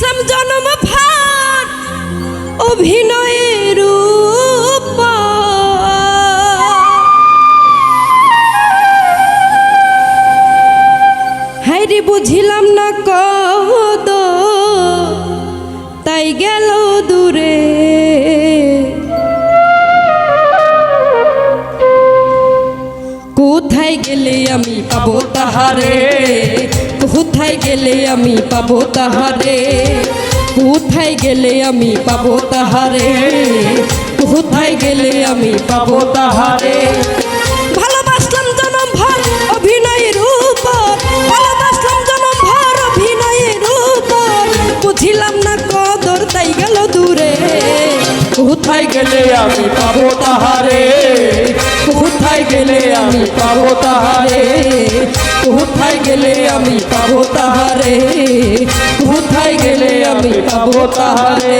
ভালোবাসলাম জনম ভার অভিনয়ের রূপ, হায়রে বুঝিলাম না কদ তাই গেল দূরে। কোথায় গেলে আমি পাবো তাহারে, কোথায় গেলে আমি পাবো তাহারে, কোথায় গেলে আমি পাবো তাহারে, কোথায় গেলে আমি পাবো তাহারে। ভালোবাসলাম জনম ভর অভিনয়ের রূপ, ভালোবাসলাম জনম ভর অভিনয়ের রূপ, বুঝিলাম না কদর তাই গেল দূরে। কোথায় গেলে আমি পাবো তাহারে, কোথায় গেলে আমি পাবো তাহারে, কোথায় গেলে আমি পাবো তাহারে, কোথায় গেলে আমি পাবো তাহারে।